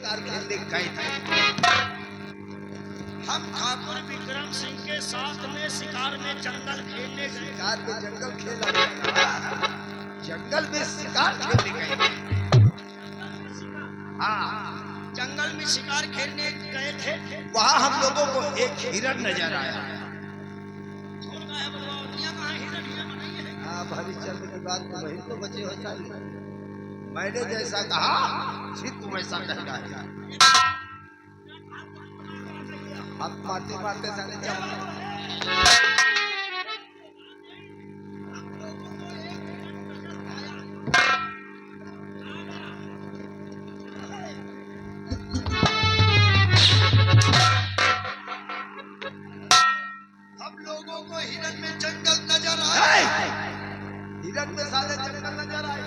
शिकार खेलने गए थे। हम ठाकुर विक्रम सिंह के साथ में शिकार में जंगल खेलने गए। शिकार में जंगल खेला गया, जंगल में शिकार खेलने गए थे। हाँ, जंगल में शिकार खेलने गए थे। वहाँ हम लोगों को एक हिरण नजर आया। आप हरिश्चंद्र की बात को वही तो बचे होता है। मैंने जैसा कहा सिर्फ वैसा कहना है। आप मारते मारते सारे जाओ। हम लोगों को हिरण में जंगल नजर आया। हिरण में सारे जंगल नजर आए।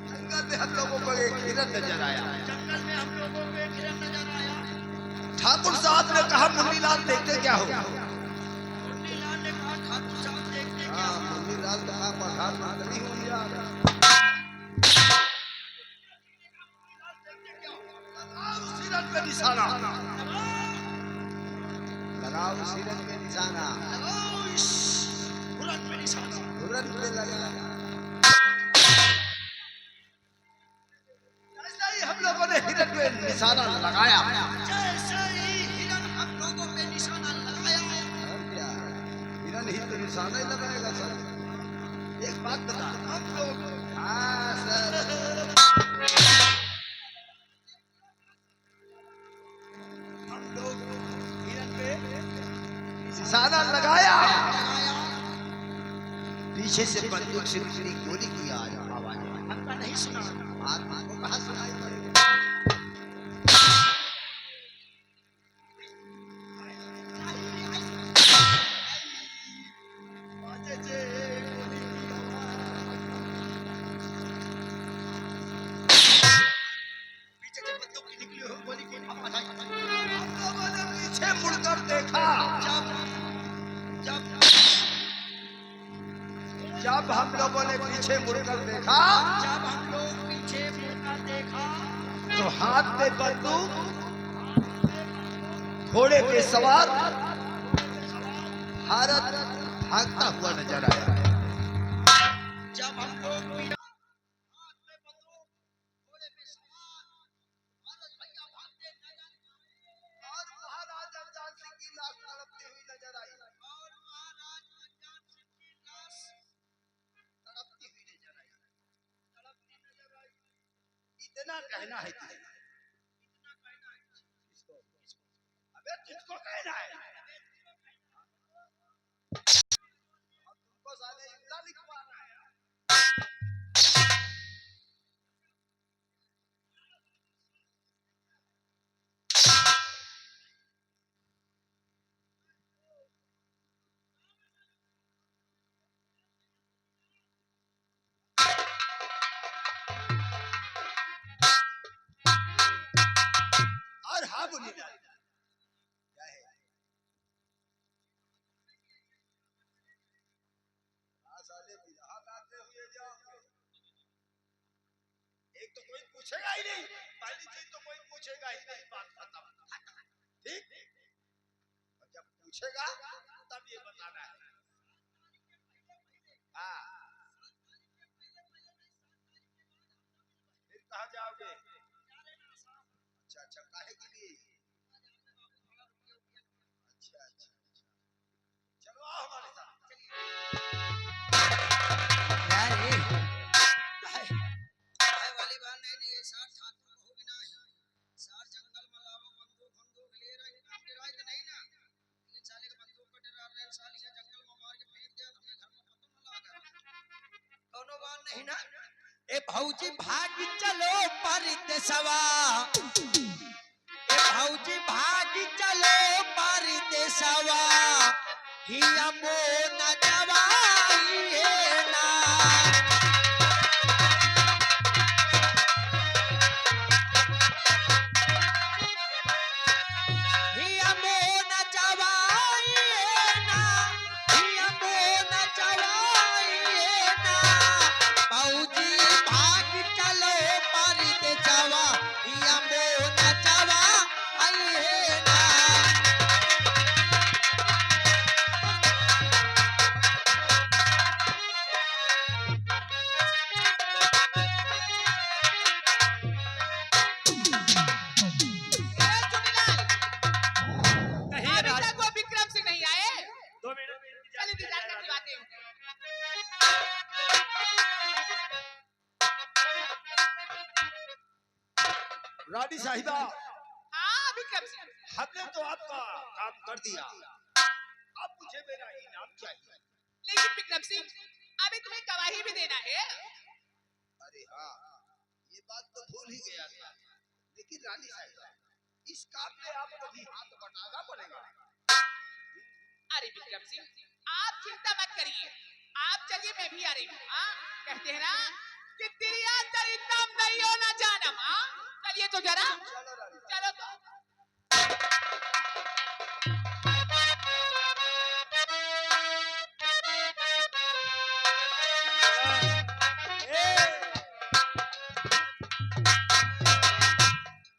जंगल में हम लोगों को एक हिरण नजर आया। जंगल में हम लोगों को एक हिरण नजर आया। ठाकुर साहब ने कहा मुन्नीलाल देखते क्या हो। मुन्नीलाल ने कहा ठाकुर साहब देखते क्या हो। मुन्नीलाल कहा प्रधानमंत्री हो गया। हिरण पे निशाना लगाओ, हिरण पे निशाना, हिरण पे निशाना, हिरण पे लगा। ऐसा ही हम लोगों ने हिरण पे निशाना लगाया। जैसे ही हिरण हम लोगों पे निशाना लगाया। और क्या, हिरण ही तो निशाना ही लगाएगा सर। एक बात बता, हम लोग हाँ सर, हम लोग हिरण पे निशाना लगाया। पीछे से बंदूक से निकली गोली की आवाज हमका नहीं सुना। आत्मा को कहाँ सुनाई पड़ेगी। पीछे से बंदूक की निकली हो गोली की आवाज आई। हम लोगों ने पीछे मुड़कर देखा। जब हम लोगों ने पीछे मुड़कर देखा, जब हम लोग पीछे मुड़कर देखा तो हाथ में बंदूक, घोड़े पे सवार भारत भागता हुआ नजर आया। जब हम लोग हाथ में बंदूक, घोड़े पे सवार भारत भैया भागते नजर आए। और महाराज अनजान सिंह की लाश तड़पती हुई नजर आई। और महाराज अनजान सिंह की लाश तड़पती हुई नजर आई। इतना कहना है तुझे। किसको? अबे तुझको कहना है। अब तुमको साले इतना लिखवा रहा है। और हाँ मुन्नीलाल, क्या है? साले बिरहा गाते हुए जाओगे। एक तो कोई पूछेगा ही नहीं, पहली चीज तो कोई पूछेगा ही नहीं, बात खत्म। ठीक? और जब पूछेगा तब ये बताना है। हाँ, फिर कहाँ जाओगे? अच्छा अच्छा, काहे के लिए? अच्छा अच्छा, चलो आओ हमारे साथ। वाली बात नहीं ये साथ ठाकुर हो बिना ही सार जंगल में लावा बंदूक ले रहे हैं डराई तो नहीं ना। ये साले के बंदूक को डरा रहे साल ये जंगल में मार के फेंक दिया तुमने घर में पता न लगा कोनो बात नहीं ना। ए भौजी भाग चलो परदेसवा, ए भौजी भाग चलो परदेसवा, हिया मोन जवाई है ना। हिया मोन जवाई है ना, हिया मोन जवाई है ना। भौजी रानी साहिबा, हाँ विक्रम सिंह, हमने तो आपका काम कर दिया, अब मुझे मेरा इनाम चाहिए। लेकिन विक्रम सिंह अभी तुम्हें गवाही भी देना है। अरे हाँ, ये बात तो भूल ही गया था। लेकिन रानी साहिबा, इस काम में आपको भी हाथ बटाना पड़ेगा। अरे विक्रम सिंह आप चिंता मत करिए, आप चलिए मैं भी आ रही हूँ। हाँ कहते हैं ना कि तिरिया चरितम नहीं होना जानम। हाँ चलिए तो जरा, चलो रानी साहिबा। चलो तो।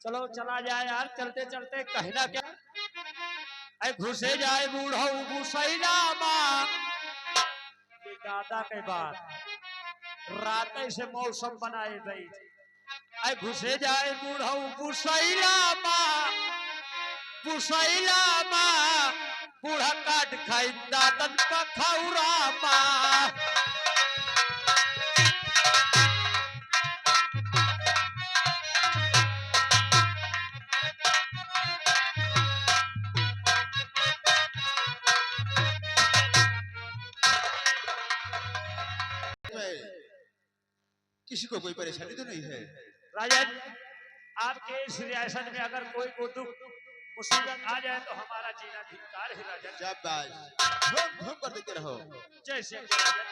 चलो चला जाए यार, चलते चलते कहना क्या। अरे घुसे जाए बूढ़ा घुसैला माँ, ये दादा के बाद रात से मौसम बनाए गई। अरे घुसे जाए बूढ़ा घुसैला माँ, घुसैला माँ, बूढ़ा काट खाई दातन पखौरा माँ। किसी को कोई परेशानी तो नहीं है? राजन, आपके इस रियासत में अगर कोई को दुख मुसीबत आ जाए तो हमारा जीना धिक्कार है राजन। शाबाश, घूम घूम कर देते रहो। जैसे कि राजन।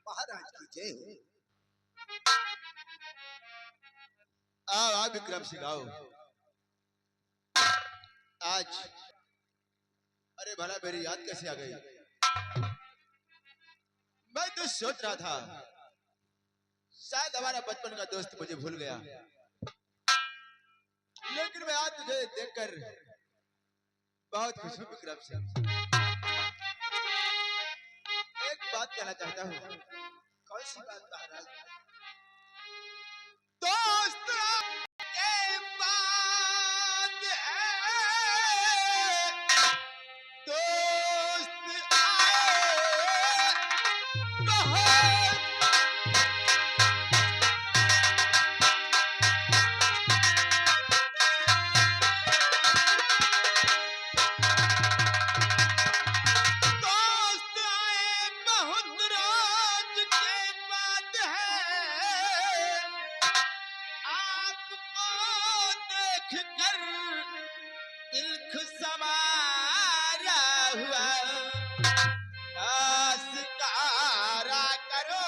महाराज की जय हो। आओ आओ विक्रम सिंह आओ। आज अरे भला मेरी याद कैसे आ गई? मैं तो सोच रहा था शायद हमारा बचपन का दोस्त मुझे भूल गया, लेकिन मैं आज तुझे देखकर बहुत खुश हूँ विक्रम सिंह। एक बात कहना चाहता हूँ। कौन सी बात महाराज? दोस्त के बाद है, दोस्त आए बहुत। दोस्त आए बहुत रोज के बाद है, आपको देख कर इल्ख समारा हुआ। आस्कारा करो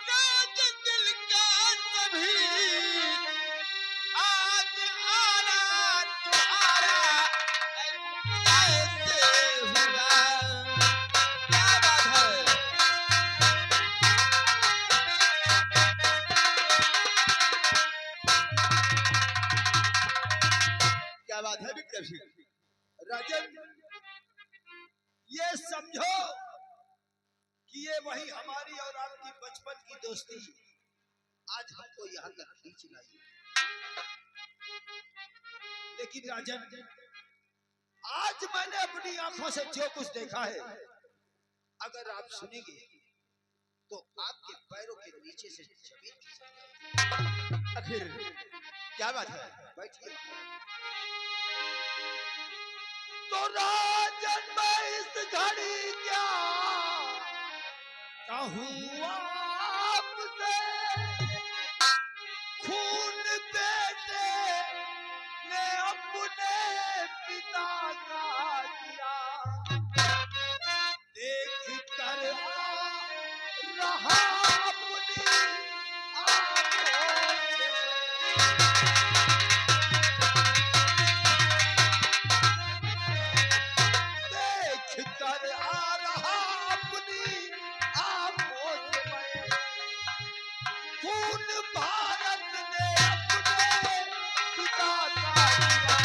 राज दिल का सभी, आज आना तुम्हारा ऐसे हुआ। क्या बात है? क्या बात है विक्रम सिंह? राजन, ये समझो कि ये वही हमारी और आपकी बचपन की दोस्ती आज हमको यहाँ तक खींच लाई। लेकिन राजन, आज मैंने अपनी आंखों से जो कुछ देखा है, अगर आप सुनेंगे तो आपके पैरों के नीचे से जमीन खिसक जाएगी। आखिर क्या बात है? बैठिए। तो राजन, मैं इस घड़ी क्या कहूँ आपसे, खून बेटे ने अपने पिता का किया, देख कर आ रहा अपनी आंखों से। देख कर आ रहा अपनी आंखों से मैं, खून भारत ने अपने पिता का किया।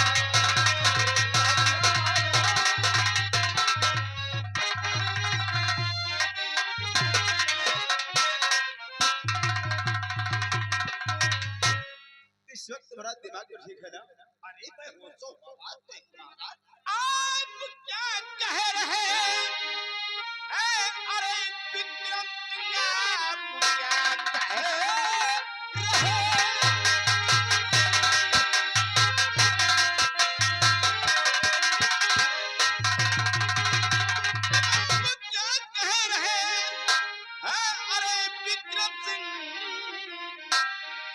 तुम्हारा दिमाग तो ठीक है ना? अरे मैं होशो हवास में हूँ महाराज। आप क्या कह रहे हैं? अरे विक्रम सिंह, आप क्या कह रहे हैं? आप क्या कह रहे हैं? अरे विक्रम सिंह,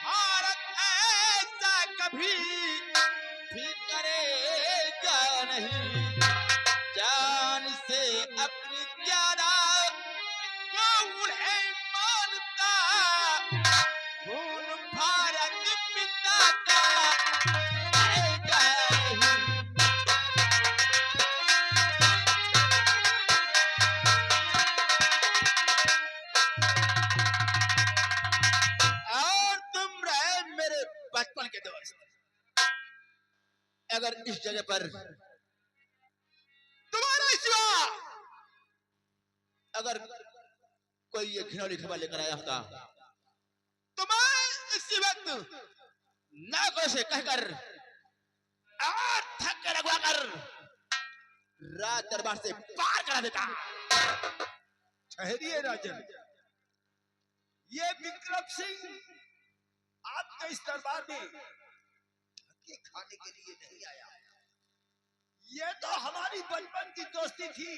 भारत ऐसा कभी भी करेगा नहीं, जान से अपनी ज्यादा कौन है मानता खून भारत पिता का करेगा नहीं। और तुम रहे मेरे बचपन के दोस्त, अगर इस जगह पर तुम्हारा सिवा अगर कोई ये घिनौनी खबर लेकर आया होता तो मैं इसी वक्त नागों से कहकर और थक कर अगवा कर राज दरबार से पार करा देता। ठहरिए राजन, ये विक्रम सिंह आपके इस दरबार में धक्के खाने के लिए नहीं आया। ये तो हमारी बचपन की दोस्ती थी,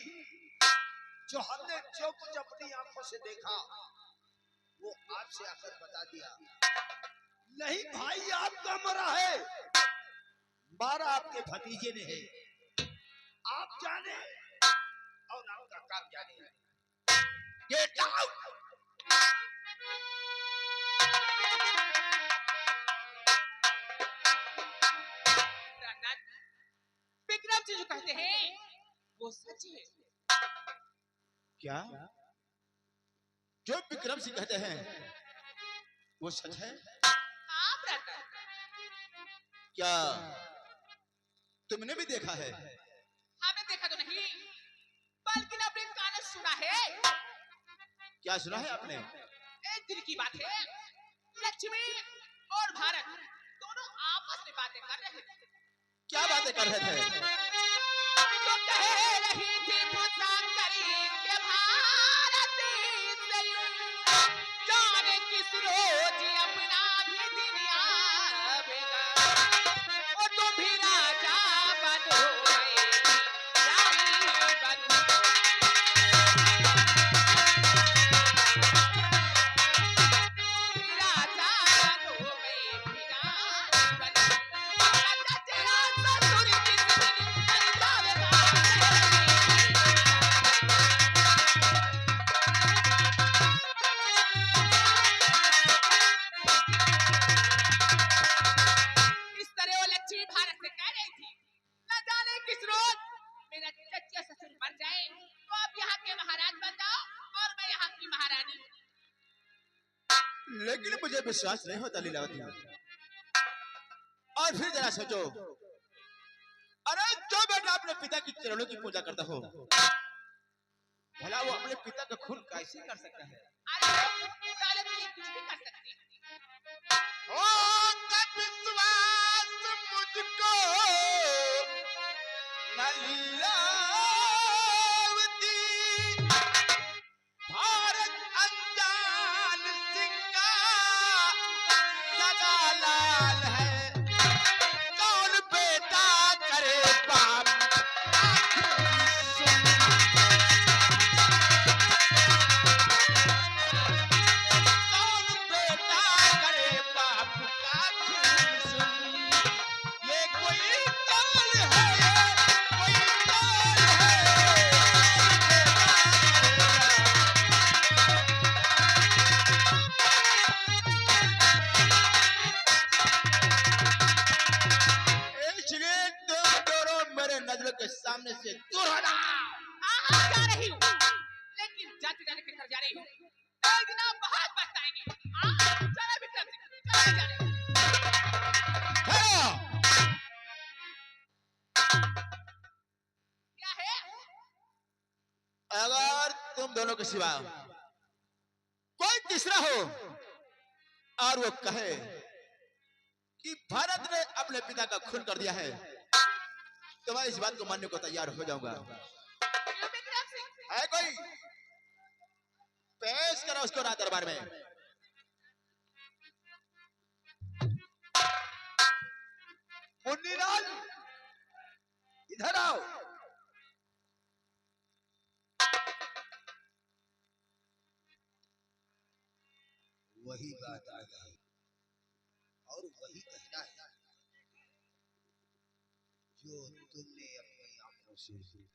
जो हमने जो कुछ अपनी आंखों से देखा वो आपसे आकर बता दिया। नहीं भाई, आपका मरा है, मारा आपके भतीजे ने है। आप जाने और आपका काम जाने। Get out. विक्रम जी जो कहते हैं वो सच है। क्या जो विक्रम सिंह कहते हैं वो सच है? आप रहता क्या तुमने भी देखा है? हमें देखा तो नहीं, बल्कि अपने कानों से सुना है। क्या सुना है आपने? एक दिन की बात है, लक्ष्मी और भारत दोनों आपस में बातें कर रहे थे। क्या बातें कर रहे थे? तो कह रही थी मुसाफिरी के भारत से, जाने किस रोज अपना भी दिन आवेगा, और तुम भी राजा बनोगे, रानी बनोगे। राजा बनोगे, भी रानी बनोगे। तेरा ससुर किस दिन कर जावेगा। इस तरह वो लक्ष्मी भारत से कह रही थी, न जाने किस रोज मेरा चच्चा ससुर मर जाए तो आप यहाँ के महाराज बन जाओ और मैं यहाँ की महारानी। लेकिन मुझे विश्वास नहीं होता लीलावती। और फिर जरा सोचो, अरे जो बेटा अपने पिता की चरणों की पूजा करता हो, भला वो अपने पिता का खून कैसे कर सकता है? अरे साले तो ये कुछ भी कर सकती है। होगा विश्वास मुझको न लीलावती, भारत अनजान सिंह का सगा लाल है, कौन बेटा करे बाप सुन। कौन बेटा करे बाप का खून सुन। ये कोई चाल है, कोई चाल है, इसलिए तुम दोनों मेरे नजरों के सामने से दूर हटा। हाँ जा रही हूँ, लेकिन जाते जाने के घर जा रही हूँ। एक दिन आप बहुत पछताएंगे। चलो विक्रम सिंह, चलो जा रहे हैं। हाँ। क्या है? अगर तुम दोनों के सिवा कोई तीसरा हो और वो कहे कि भारत ने अपने पिता का खून कर दिया है, तो मैं इस बात को मानने को तैयार हो जाऊंगा। क्यों विक्रम सिंह? है कोई? पेश करो उसको राज दरबार में। मुन्नीलाल, इधर आओ। वही बात आ गई और वही कहना है जो तुमने अपनी आंखों से देखा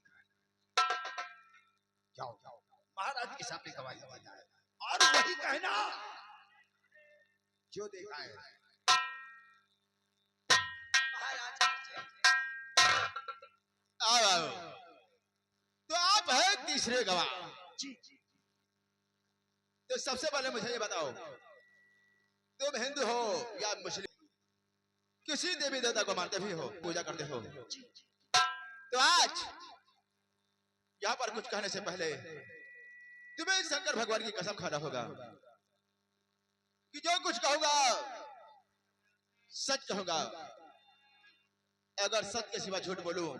है। जाओ जाओ महाराज के सामने गवाही दे जाए और वही कहना जो देखा है। महाराज आओ आओ। तो आप है तीसरे गवाह। जी तो सबसे पहले मुझे ये बताओ, तुम हिंदू हो या मुस्लिम? किसी देवी देवता को मानते भी हो, पूजा करते हो? तो आज यहाँ पर कुछ कहने से पहले तुम्हें शंकर भगवान की कसम खाना होगा कि जो कुछ कहूंगा सच कहूंगा। अगर सच के सिवा झूठ बोलूं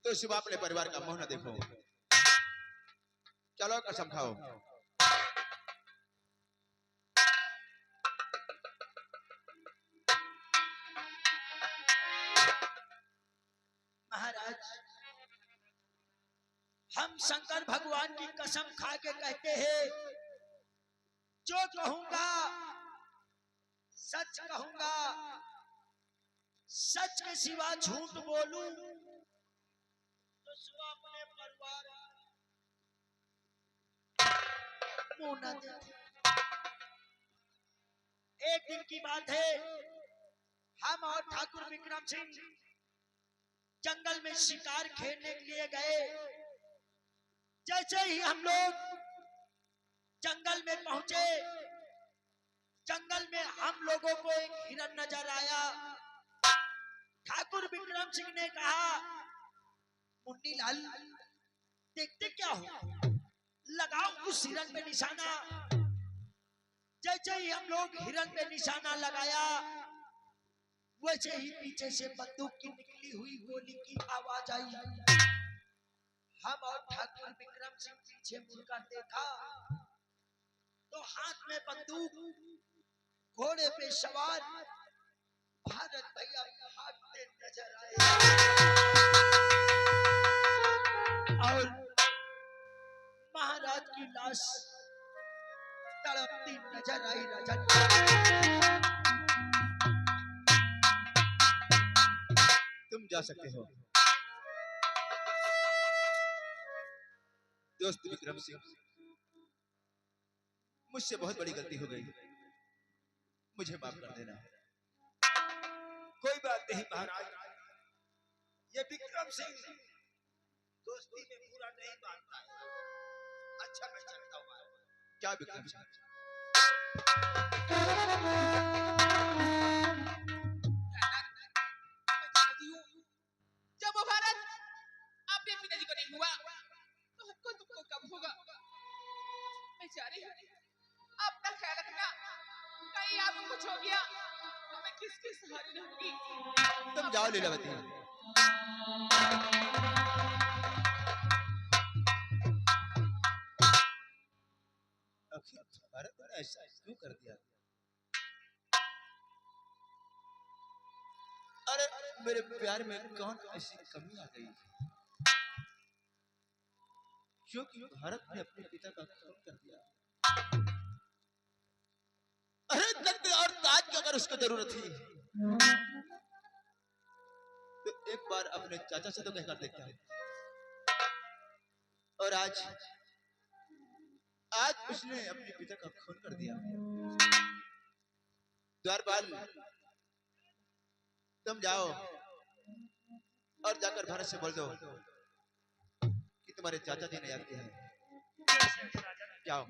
तो सिवा अपने परिवार का मुंह न देखो। चलो कसम खाओ। महाराज, हम शंकर भगवान की कसम खा के कहते हैं, जो कहूंगा सच कहूंगा, सच के सिवा झूठ बोलूं तो सिवा अपने परिवार मुंह न देखूं। एक दिन की बात है, हम और ठाकुर विक्रम सिंह जंगल में शिकार खेलने के लिए गए। जैसे ही हम लोग जंगल में पहुंचे, जंगल में हम लोगों को एक हिरन नजर आया। ठाकुर विक्रम सिंह ने कहा, मुन्नीलाल देखते क्या हो, लगाओ उस हिरन पे निशाना। जैसे ही हम लोग हिरन पे निशाना लगाया, वैसे ही पीछे से बंदूक की निकली हुई गोली की आवाज आई। हम और ठाकुर विक्रम सिंह पीछे मुड़कर देखा तो हाथ में बंदूक, घोड़े पे सवार भारत भैया भागते नजर आए और महाराज की लाश तड़पती नजर आई। राजन, तुम जा सकते हो। दोस्त विक्रम सिंह, मुझसे बहुत बड़ी गलती हो गई, मुझे माफ कर देना। कोई बात नहीं महाराज, ये विक्रम सिंह दोस्ती में पूरा नहीं मानता है। अच्छा मैं चलता हूँ। क्या विक्रम सिंह? जब वो भारत अपने पिताजी को नहीं हुआ तो हमको तुमको कब होगा? बेचारे, अपना ख्याल रखना, कहीं आपको कुछ हो गया तो मैं किसके सहारे रहूंगी? तुम जाओ लीलावती। आखिर भारत ने ऐसा क्यों कर दिया? अरे मेरे प्यार में कौन ऐसी कमी आ गई जो कि भारत ने अपने पिता का खून कर दिया? अरे तख्त और ताज की अगर उसको जरूरत थी तो एक बार अपने चाचा से तो कहकर देखता है। और आज उसने अपने पिता का खून कर दिया। द्वारपाल, तुम जाओ और जाकर भारत से बोल दो कि तुम्हारे चाचा जी ने याद किया है। जाओ।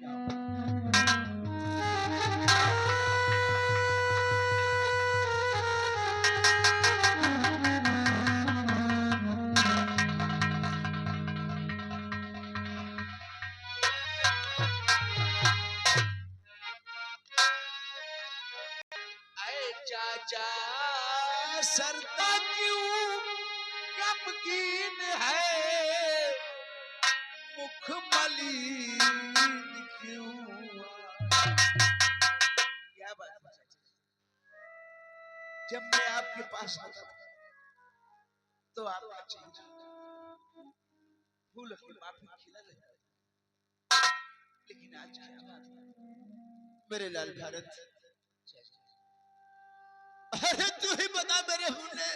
सरता क्यों गमगीन है, मुख मलिन क्यों। क्या बात है, जब मैं आपके पास आता था तो आपका चेहरा फूल की माफी खिला रहता, लेकिन आज क्या बात है मेरे लाल भारत। अरे तू ही बता मेरे हुने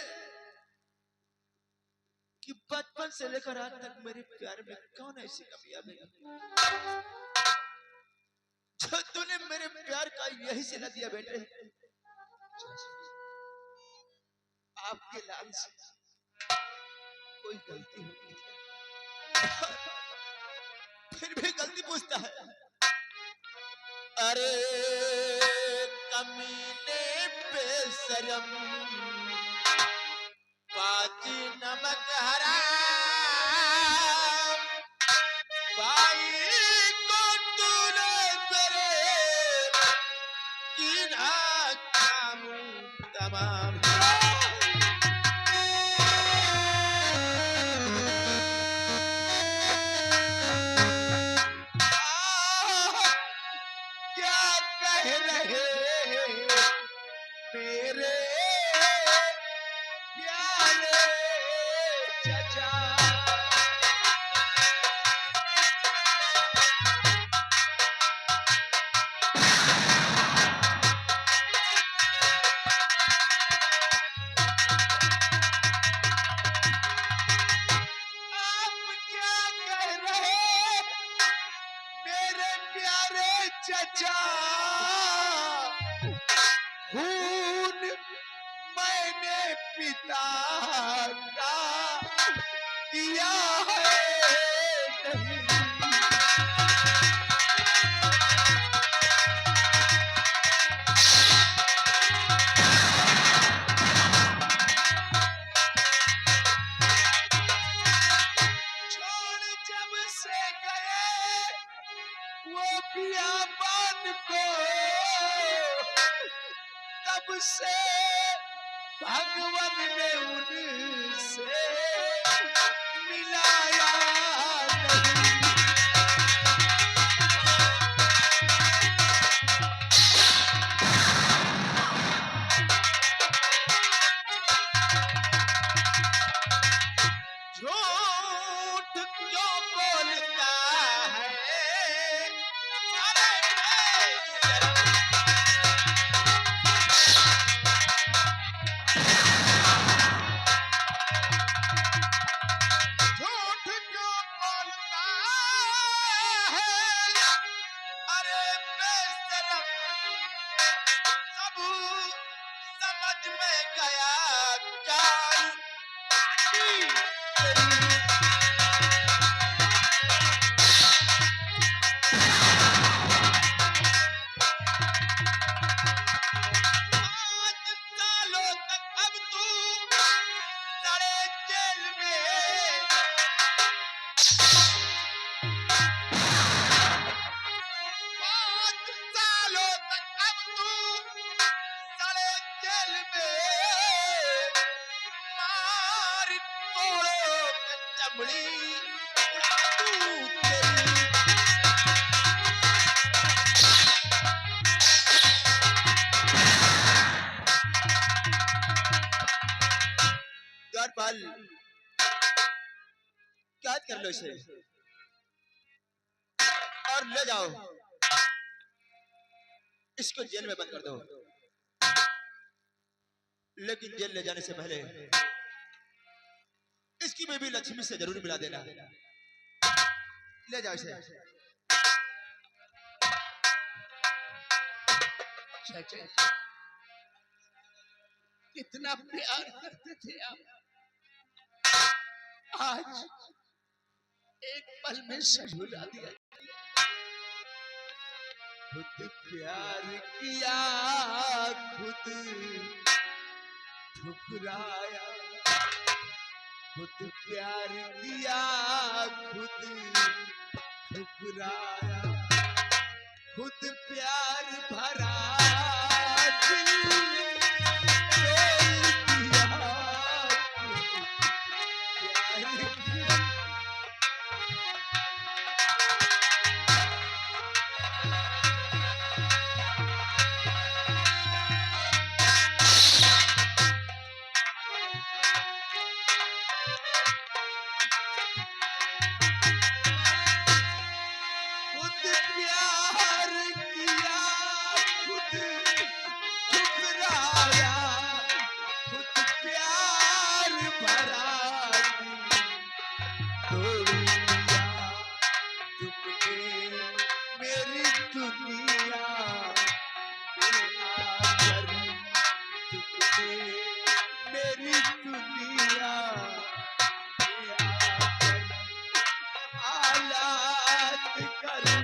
कि बचपन से लेकर आज तक मेरे प्यार में कौन ऐसी कमियां मिली जो तूने मेरे प्यार का यही सिला दिया बेटे। आपके लाल से कोई गलती होगी फिर भी गलती पूछता है। अरे कमीने बेशरम पाजी नमक हराम, भाई को तूने मेरे कीना काम तमाम। चचा खून मैंने पिता का किया है नहीं। छोड़ जब से गए वो बियाबान को, तब से भगवान ने उनसे मिलाया नहीं। झूठ क्यों बोलता है, द्वारपाल कैद कर लो इसे और ले जाओ, इसको जेल में बंद कर दो। लेकिन जेल ले जाने से पहले इसकी बेबी लक्ष्मी से जरूर मिला देना। ले जाओ इसे। कितना प्यार करते थे आप, आज एक पल में सब भुला दिया। खुद प्यार किया खुद ठुकराया, खुद प्यार किया खुद ठुकराया, खुद प्यार भरा दिल तोड़ दिया। प्यार किया खुद ठुकराया, खुद प्यार भरा तोड़ दिया तुमने मेरी दुनिया में आकर, तुमने मेरी दुनिया में आकर हालात कर दी।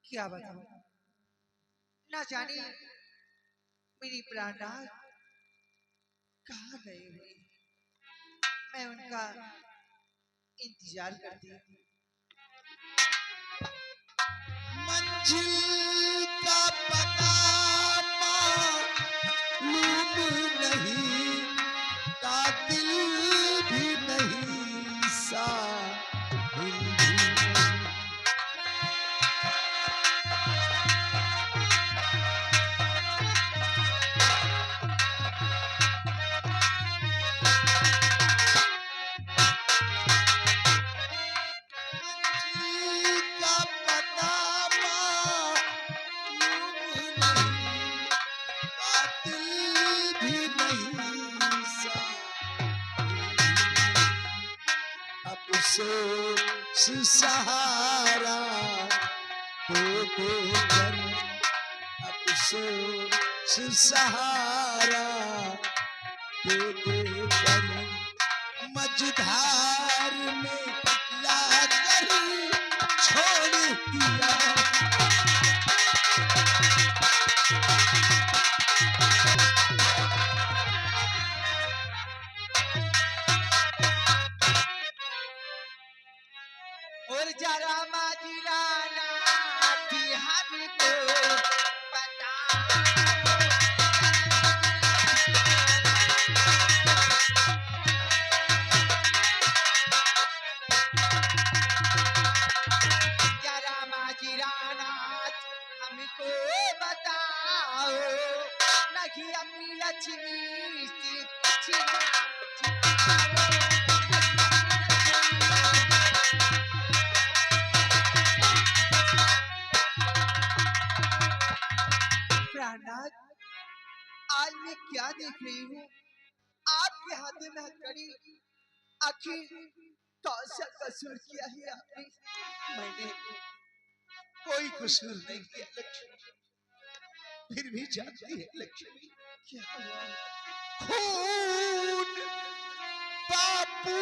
क्या बताऊं, ना जाने मेरी प्राणनाथ कहाँ गए हुए। मैं उनका इंतजार करती हूँ। मंजिल का पता मालूम नहीं, कातिल भी नहीं, साहिल भी नहीं। मंजिल का पता मालूम नहीं, कातिल भी नहीं, साहिल भी नहीं। अब सोच सहारा दे देकर, अब सोच सहारा दे देकर मझधार में लाकर छोड़ दिया। और जरा माजिराना भी हमको बता, जरा माजिराना हमको बताओ, नहीं अपनी लक्ष्मी से छिपा प्राणनाथ, आज मैं क्या देख रही हूँ। आपके हाथों में हथकड़ी, आखिर कौन सा कसूर किया है आपने। मैंने कोई कसूर नहीं किया लक्ष्मी, फिर भी जानती है लक्ष्मी क्या हुआ। खून बापू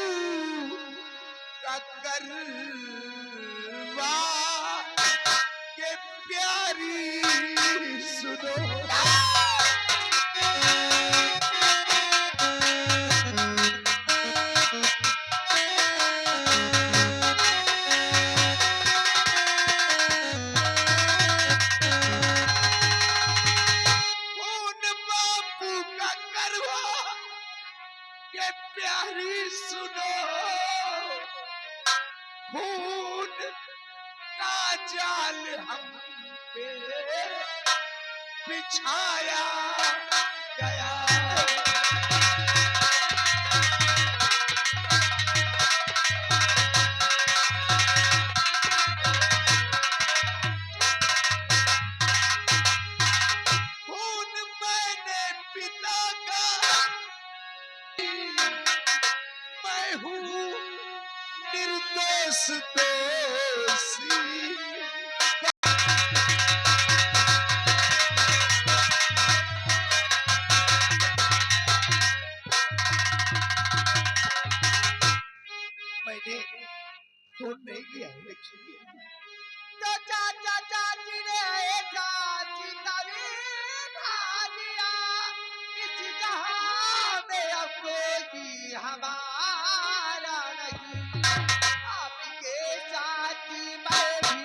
का करवा के प्यारी सुनो। खून बापू का करवा के प्यारी सुनो, खून का जाल हम पे बिछाया गया। खून मैंने पिता का, मैं हूँ निर्दोष दोषी। मैंने खून नहीं किया लक्ष्मी। तो चाचा चाची ने चाची तभी खा दिया, इस जहां में अब कोई हमारा नहीं। आपके साथी मैं भी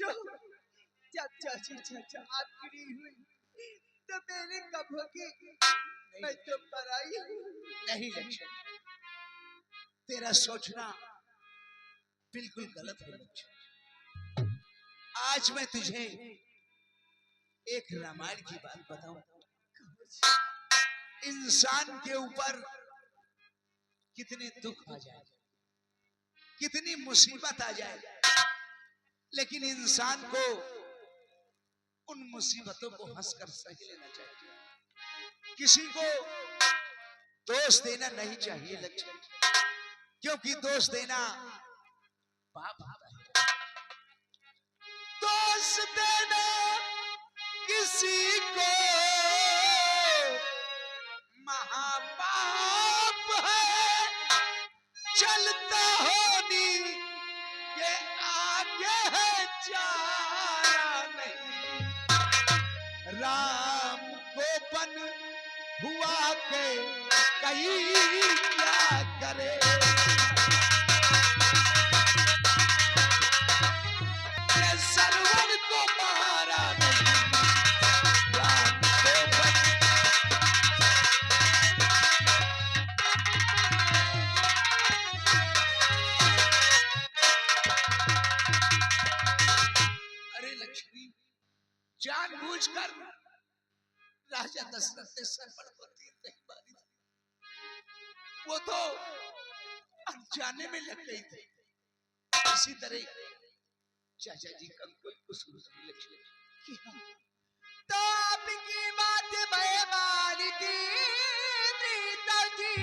बच्चों, जब चाची चाचा आपकी नहीं हुई तो मेरे कब होगी? मैं तो पराई हूँ। नहीं लक्ष्मण, तेरा सोचना बिल्कुल गलत है लक्ष्मण। आज मैं तुझे एक रामायण की बात बताऊं। इंसान के ऊपर कितने दुख आ जाए, कितनी मुसीबत आ जाए, लेकिन इंसान को उन मुसीबतों को हंसकर सह लेना चाहिए। किसी को दोष देना नहीं चाहिए लक्ष्मण, क्योंकि दोष देना पाप होता है। दोष देना किसी को महापाप है, चलता होनी ये आगे है, चारा नहीं। राम को बन हुआ के कहीं क्या करे, सरवर को मारा नहीं, राम को बन। अरे लक्ष्मी, जानबूझकर राजा दशरथ ने सरवर को तीर नहीं मारी थी, वो तो अनजाने में लग गई थी। इसी तरह चाचा जी का कोई कसूर नहीं लक्ष्मी। तो आपकी बात मैं मानती जी,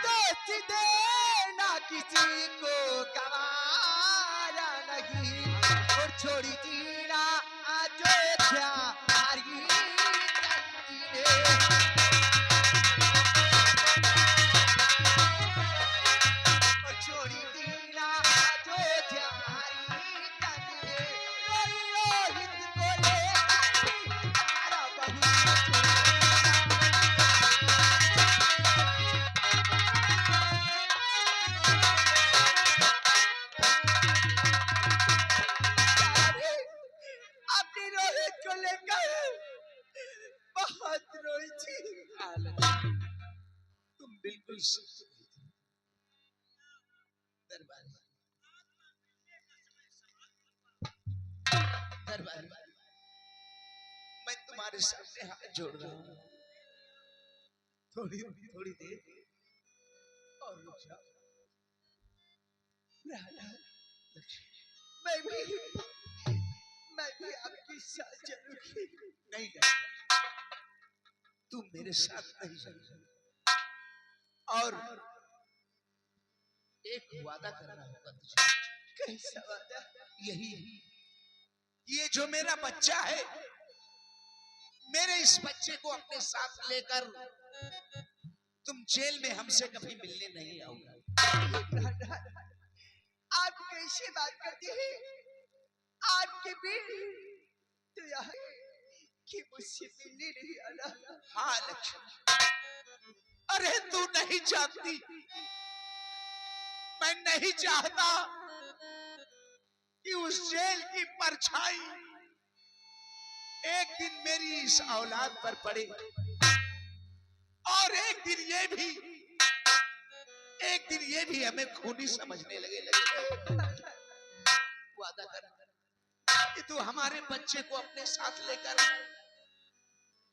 दोष देना किसी को गवारा नहीं, और छोड़ी जीना अयोध्या हरी नंदी ने। और छोड़ी जीना अयोध्या हरी नंदी ने, रोहित को ले हमारा बहू अपनी रोहित को लेकर बहुत रोई थी। तुम बिल्कुल सही थी दरबार, दरबार मैं तुम्हारे सामने हाथ जोड़ रहा हूँ, थोड़ी थोड़ी देर और रुक जाओ। राधा लक्ष्मी, मैं भी आपकी साथ चलूंगी। नहीं लक्ष्मी, तुम मेरे साथ नहीं चलोगे, और एक वादा करना होगा तुझे। कैसा वादा? यही, ये जो मेरा बच्चा है, मेरे इस बच्चे को अपने साथ लेकर तुम जेल में हमसे कभी मिलने नहीं आओगे। आप कैसे बात करते हैं? आपके बेटे तो यहाँ कि मुझसे मिलने नहीं आना। हाँ लक्ष्मी, अरे तू नहीं जानती, मैं नहीं चाहता कि उस जेल की परछाई एक दिन मेरी इस औलाद पर पड़े, और एक दिन ये भी हमें खूनी समझने लगे। वादा कर कि तू हमारे बच्चे को अपने साथ लेकर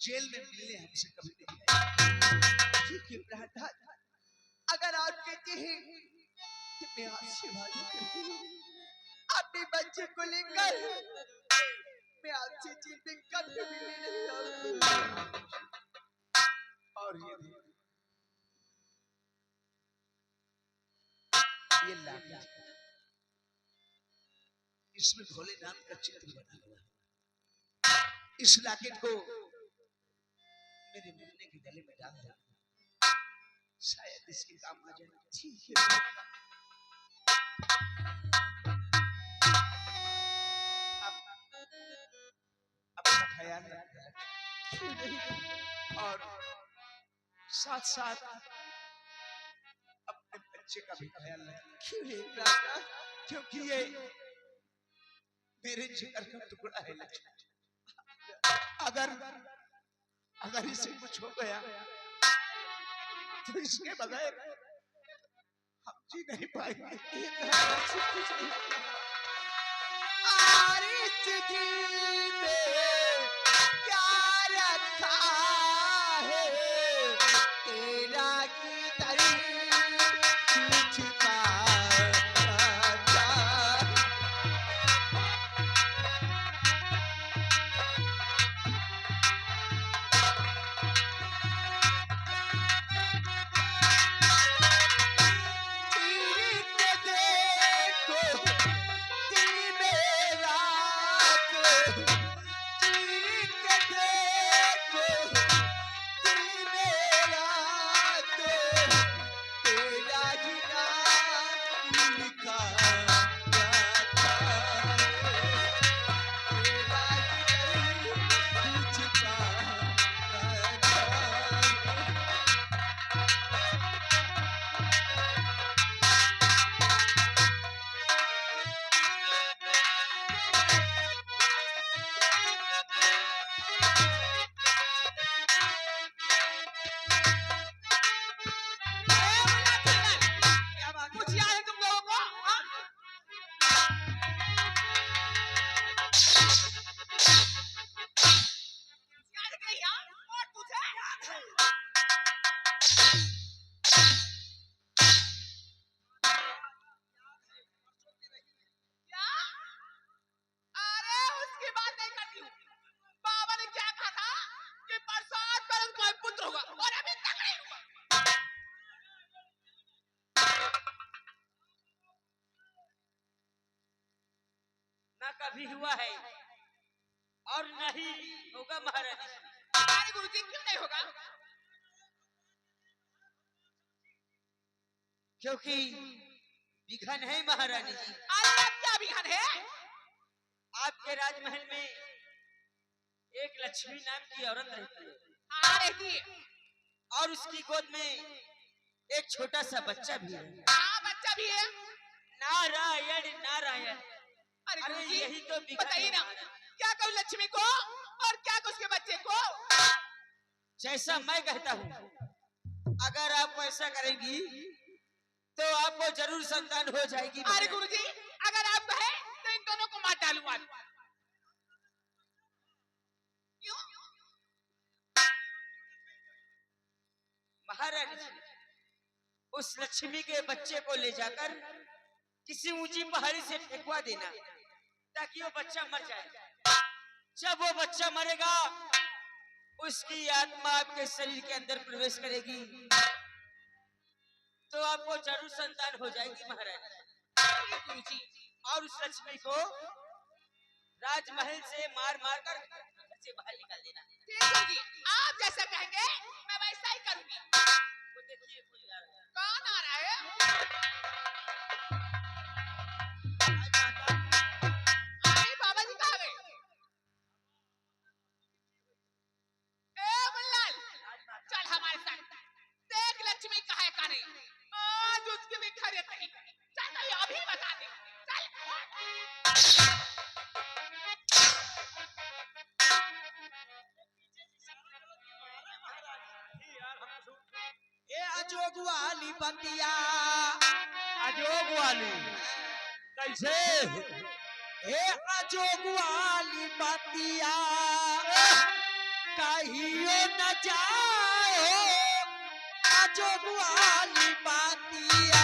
जेल में मिलने हमसे कभी नहीं आएगा। ठीक है प्रार्थना, अगर आप कहते हैं तो मैं आपसे वादा करती हूँ, अपने बच्चे को लेकर मैं आपसे जेल में कभी मिलने नहीं आऊंगी। और ये लाकेट, इसमें भोलेनाथ का चित्र बना हुआ है। इस लाकेट को मेरे मुन्ने के गले में डाल दे, शायद इसके काम आ जाए। ठीक है। अपना ख्याल रखना, और साथ साथ अपने बच्चे का भी ख्याल रखना। क्यों नहीं प्रार्थना? क्योंकि मेरे जिगर का टुकड़ा है लक्ष्मी। अगर अगर इसे कुछ हो गया तो इसके बगैर हम जी नहीं पाएंगे। चिट्ठी में क्या रखा है तेरा की तारीफ छुपा कुछ याद है तुम लोगों को? हाँ? याद नहीं यार? और तुझे? क्या? अरे उसकी बात नहीं करती हूँ। बाबा ने क्या कहा था कि बरसात पर उनका पुत्र होगा और अभी तक नहीं हुआ। ना कभी हुआ है और नहीं होगा महारानी। अरे गुरुजी क्यों नहीं होगा? क्योंकि विघन है महारानी जी। अरे अब क्या विघन है? आपके राजमहल में एक लक्ष्मी नाम की औरत रहती है हाँ रहती है। और उसकी गोद में एक छोटा सा बच्चा भी है। हाँ बच्चा भी है। नारायण नारायण। अरे अरे गुरुजी यही तो विघन बताइए है ना, महारानी। क्या कहूँ लक्ष्मी को और क्या कहूँ उसके बच्चे को? जैसा मैं कहता हूँ अगर आप ऐसा करेंगी तो आपको जरूर संतान हो जाएगी। अरे गुरुजी अगर आप कहे तो इन दोनों को मार डालूंगा। क्यों? महारानी जी, उस लक्ष्मी के बच्चे को ले जाकर किसी ऊंची पहाड़ी से फेंकवा देना ताकि वो बच्चा मर जाए। जब वो बच्चा मरेगा उसकी आत्मा आपके शरीर के अंदर प्रवेश करेगी तो आपको जरूर संतान हो जाएगी महारानी। गुरुजी और उस लक्ष्मी को राजमहल से मार मार कर घर से बाहर निकाल देना। ठीक गुरुजी आप जैसा कहेंगे मैं वैसा ही करूंगी। वो देखिए कोई आ रहा है। कौन आ रहा है? अरे बाबा जी कहाँ गए? ए मुन्नाल चल हमारे साथ देख लक्ष्मी कहाँ है कहाँ नहीं। आज उसकी भी खैरियत नहीं। चल मैं अभी बता दे। चल ए अजोग वाली बतिया अजोग वाली कैसे? ए अजोग वाली बतिया कहियो न जाओ अजोग वाली बतिया